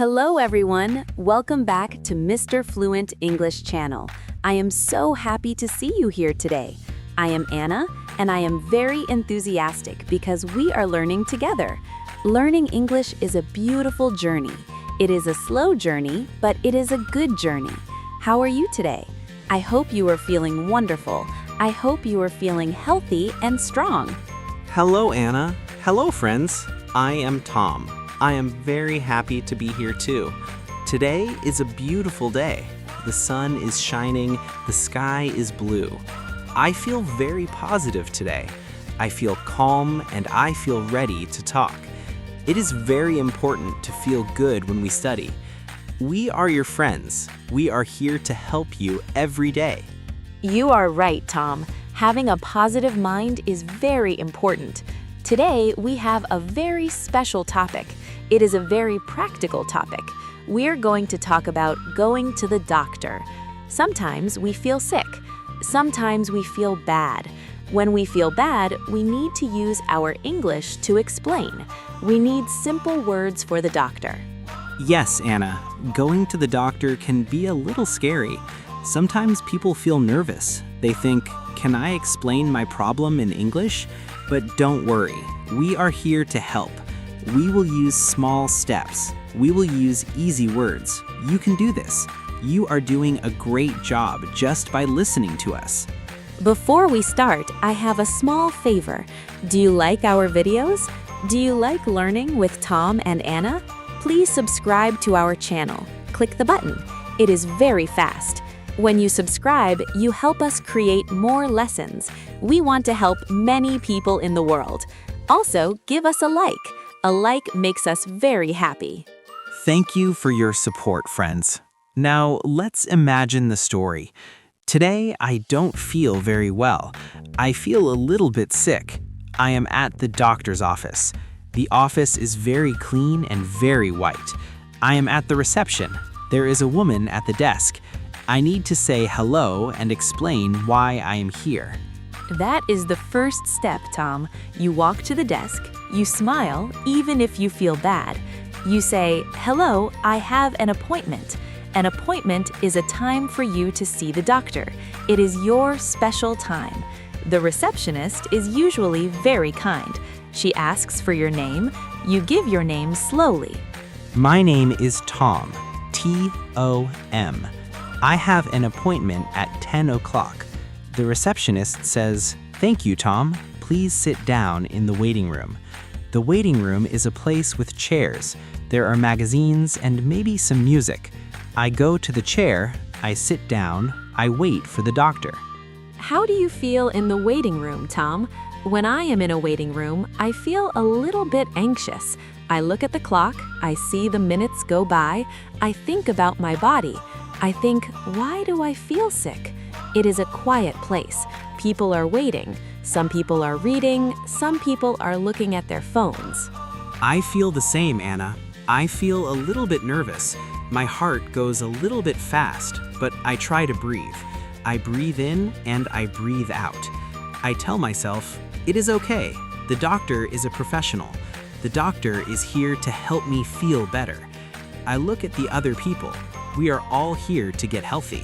Hello everyone, welcome back to Mr. Fluent English Channel. I am so happy to see you here today. I am Anna, and I am very enthusiastic because we are learning together. Learning English is a beautiful journey. It is a slow journey, but it is a good journey. How are you today? I hope you are feeling wonderful. I hope you are feeling healthy and strong. Hello, Anna. Hello, friends. I am Tom. I am very happy to be here too. Today is a beautiful day. The sun is shining, the sky is blue. I feel very positive today. I feel calm and I feel ready to talk. It is very important to feel good when we study. We are your friends. We are here to help you every day. You are right, Tom. Having a positive mind is very important. Today, we have a very special topic. It is a very practical topic. We're going to talk about going to the doctor. Sometimes we feel sick. Sometimes we feel bad. When we feel bad, we need to use our English to explain. We need simple words for the doctor. Yes, Anna. Going to the doctor can be a little scary. Sometimes people feel nervous. They think, "Can I explain my problem in English?" But don't worry, we are here to help. We will use small steps. We will use easy words. You can do this. You are doing a great job just by listening to us. Before we start, I have a small favor. Do you like our videos? Do you like learning with Tom and Anna? Please subscribe to our channel. Click the button. It is very fast. When you subscribe, you help us create more lessons. We want to help many people in the world. Also, give us a like. A like makes us very happy. Thank you for your support, friends. Now, let's imagine the story. Today, I don't feel very well. I feel a little bit sick. I am at the doctor's office. The office is very clean and very white. I am at the reception. There is a woman at the desk. I need to say hello and explain why I am here. That is the first step, Tom. You walk to the desk, you smile, even if you feel bad. You say, "Hello, I have an appointment." An appointment is a time for you to see the doctor. It is your special time. The receptionist is usually very kind. She asks for your name. You give your name slowly. My name is Tom, T-O-M. I have an appointment at 10 o'clock. The receptionist says, "Thank you, Tom. Please sit down in the waiting room." The waiting room is a place with chairs. There are magazines and maybe some music. I go to the chair, I sit down, I wait for the doctor. How do you feel in the waiting room, Tom? When I am in a waiting room, I feel a little bit anxious. I look at the clock, I see the minutes go by, I think about my body. I think, why do I feel sick? It is a quiet place. People are waiting. Some people are reading. Some people are looking at their phones. I feel the same, Anna. I feel a little bit nervous. My heart goes a little bit fast, but I try to breathe. I breathe in and I breathe out. I tell myself, it is okay. The doctor is a professional. The doctor is here to help me feel better. I look at the other people. We are all here to get healthy.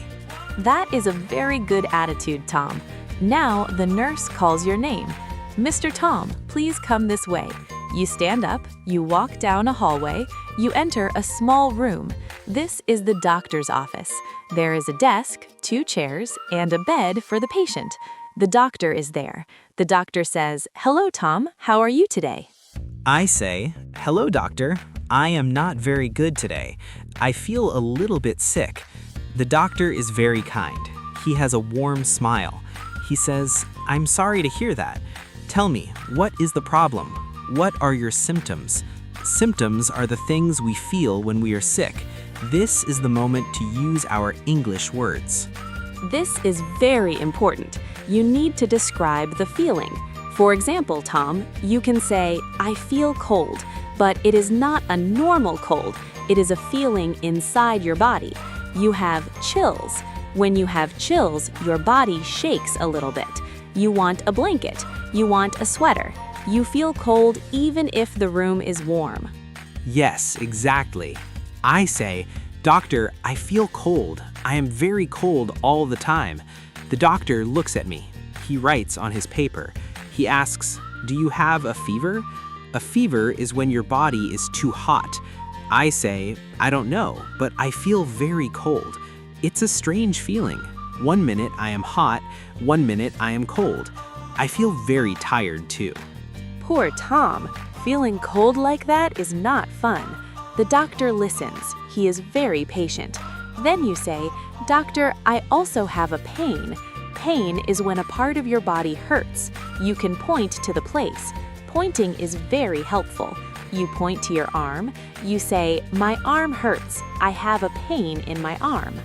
That is a very good attitude, Tom. Now the nurse calls your name. "Mr. Tom, please come this way." You stand up, you walk down a hallway, you enter a small room. This is the doctor's office. There is a desk, 2 chairs, and a bed for the patient. The doctor is there. The doctor says, "Hello, Tom. How are you today?" I say, "Hello, doctor. I am not very good today. I feel a little bit sick." The doctor is very kind. He has a warm smile. He says, "I'm sorry to hear that. Tell me, what is the problem? What are your symptoms?" Symptoms are the things we feel when we are sick. This is the moment to use our English words. This is very important. You need to describe the feeling. For example, Tom, you can say, "I feel cold," but it is not a normal cold. It is a feeling inside your body. You have chills. When you have chills, your body shakes a little bit. You want a blanket. You want a sweater. You feel cold even if the room is warm. Yes, exactly. I say, "Doctor, I feel cold. I am very cold all the time." The doctor looks at me. He writes on his paper. He asks, "Do you have a fever?" A fever is when your body is too hot. I say, "I don't know, but I feel very cold." It's a strange feeling. 1 minute I am hot, 1 minute I am cold. I feel very tired too. Poor Tom. Feeling cold like that is not fun. The doctor listens. He is very patient. Then you say, "Doctor, I also have a pain." Pain is when a part of your body hurts. You can point to the place. Pointing is very helpful. You point to your arm. You say, "My arm hurts. I have a pain in my arm."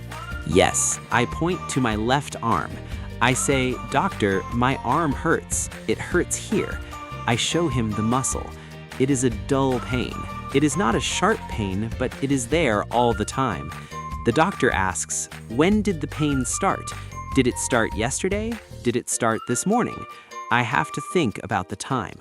Yes, I point to my left arm. I say, "Doctor, my arm hurts. It hurts here." I show him the muscle. It is a dull pain. It is not a sharp pain, but it is there all the time. The doctor asks, "When did the pain start? Did it start yesterday? Did it start this morning?" I have to think about the time.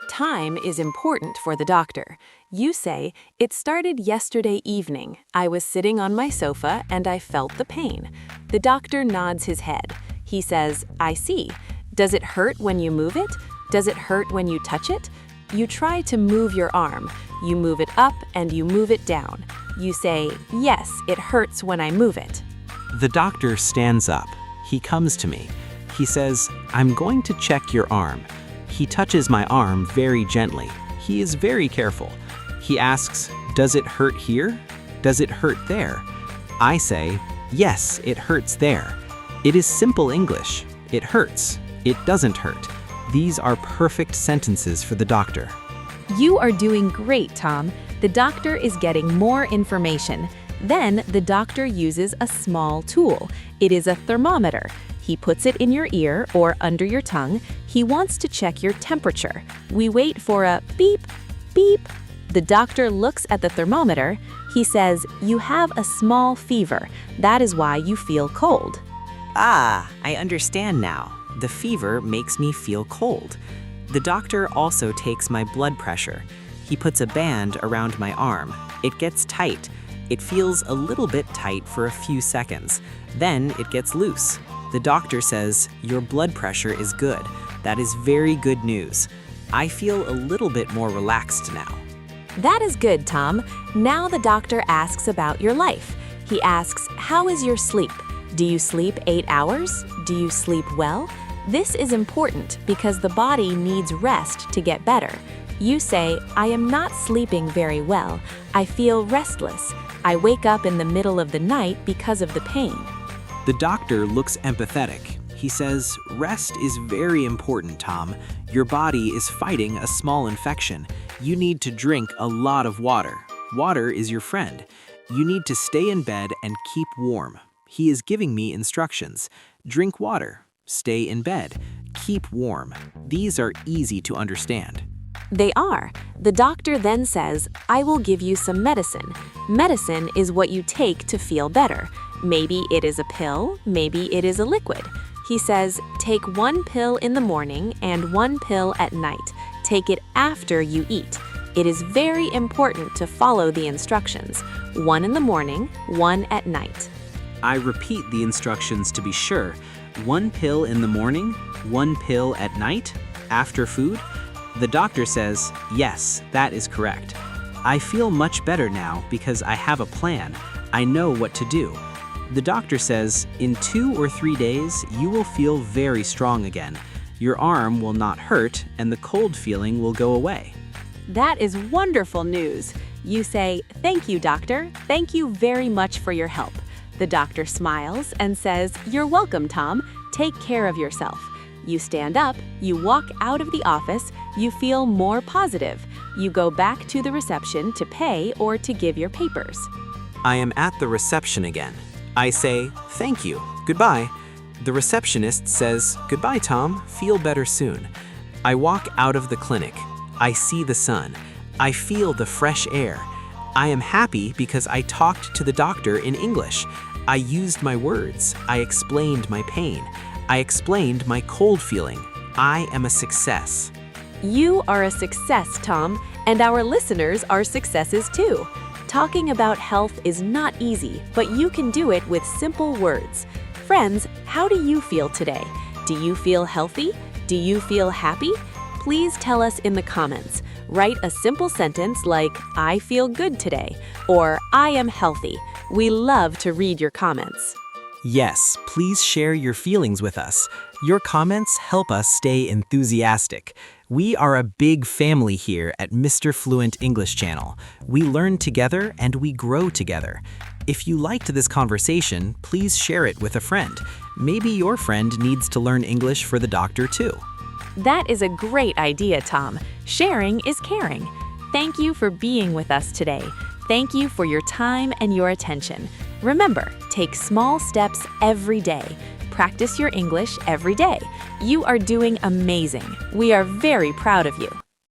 Time is important for the doctor. You say, "It started yesterday evening. I was sitting on my sofa and I felt the pain." The doctor nods his head. He says, "I see. Does it hurt when you move it? Does it hurt when you touch it?" You try to move your arm. You move it up and you move it down. You say, "Yes, it hurts when I move it." The doctor stands up. He comes to me. He says, "I'm going to check your arm." He touches my arm very gently. He is very careful. He asks, "Does it hurt here? Does it hurt there?" I say, "Yes, it hurts there." It is simple English. It hurts. It doesn't hurt. These are perfect sentences for the doctor. You are doing great, Tom. The doctor is getting more information. Then the doctor uses a small tool. It is a thermometer. He puts it in your ear or under your tongue. He wants to check your temperature. We wait for a beep, beep. The doctor looks at the thermometer. He says, "You have a small fever. That is why you feel cold." Ah, I understand now. The fever makes me feel cold. The doctor also takes my blood pressure. He puts a band around my arm. It gets tight. It feels a little bit tight for a few seconds. Then it gets loose. The doctor says, "Your blood pressure is good." That is very good news. I feel a little bit more relaxed now. That is good, Tom. Now the doctor asks about your life. He asks, "How is your sleep? Do you sleep 8 hours? Do you sleep well?" This is important because the body needs rest to get better. You say, "I am not sleeping very well. I feel restless. I wake up in the middle of the night because of the pain." The doctor looks empathetic. He says, "Rest is very important, Tom. Your body is fighting a small infection. You need to drink a lot of water. Water is your friend. You need to stay in bed and keep warm." He is giving me instructions. Drink water. Stay in bed. Keep warm. These are easy to understand. They are. The doctor then says, "I will give you some medicine." Medicine is what you take to feel better. Maybe it is a pill, maybe it is a liquid. He says, "Take 1 pill in the morning and 1 pill at night. Take it after you eat." It is very important to follow the instructions. 1 in the morning, 1 at night. I repeat the instructions to be sure. 1 pill in the morning, 1 pill at night, after food. The doctor says, "Yes, that is correct." I feel much better now because I have a plan. I know what to do. The doctor says, "In 2 or 3 days, you will feel very strong again. Your arm will not hurt and the cold feeling will go away." That is wonderful news. You say, "Thank you, doctor. Thank you very much for your help." The doctor smiles and says, "You're welcome, Tom. Take care of yourself." You stand up, you walk out of the office, you feel more positive. You go back to the reception to pay or to give your papers. I am at the reception again. I say, "Thank you. Goodbye." The receptionist says, "Goodbye, Tom. Feel better soon." I walk out of the clinic. I see the sun. I feel the fresh air. I am happy because I talked to the doctor in English. I used my words. I explained my pain. I explained my cold feeling. I am a success. You are a success, Tom, and our listeners are successes too. Talking about health is not easy, but you can do it with simple words. Friends, how do you feel today? Do you feel healthy? Do you feel happy? Please tell us in the comments. Write a simple sentence like, I feel good today, or I am healthy. We love to read your comments. Yes, please share your feelings with us. Your comments help us stay enthusiastic. We are a big family here at Mr. Fluent English Channel. We learn together and we grow together. If you liked this conversation, please share it with a friend. Maybe your friend needs to learn English for the doctor too. That is a great idea, Tom. Sharing is caring. Thank you for being with us today. Thank you for your time and your attention. Remember, take small steps every day. Practice your English every day. You are doing amazing. We are very proud of you.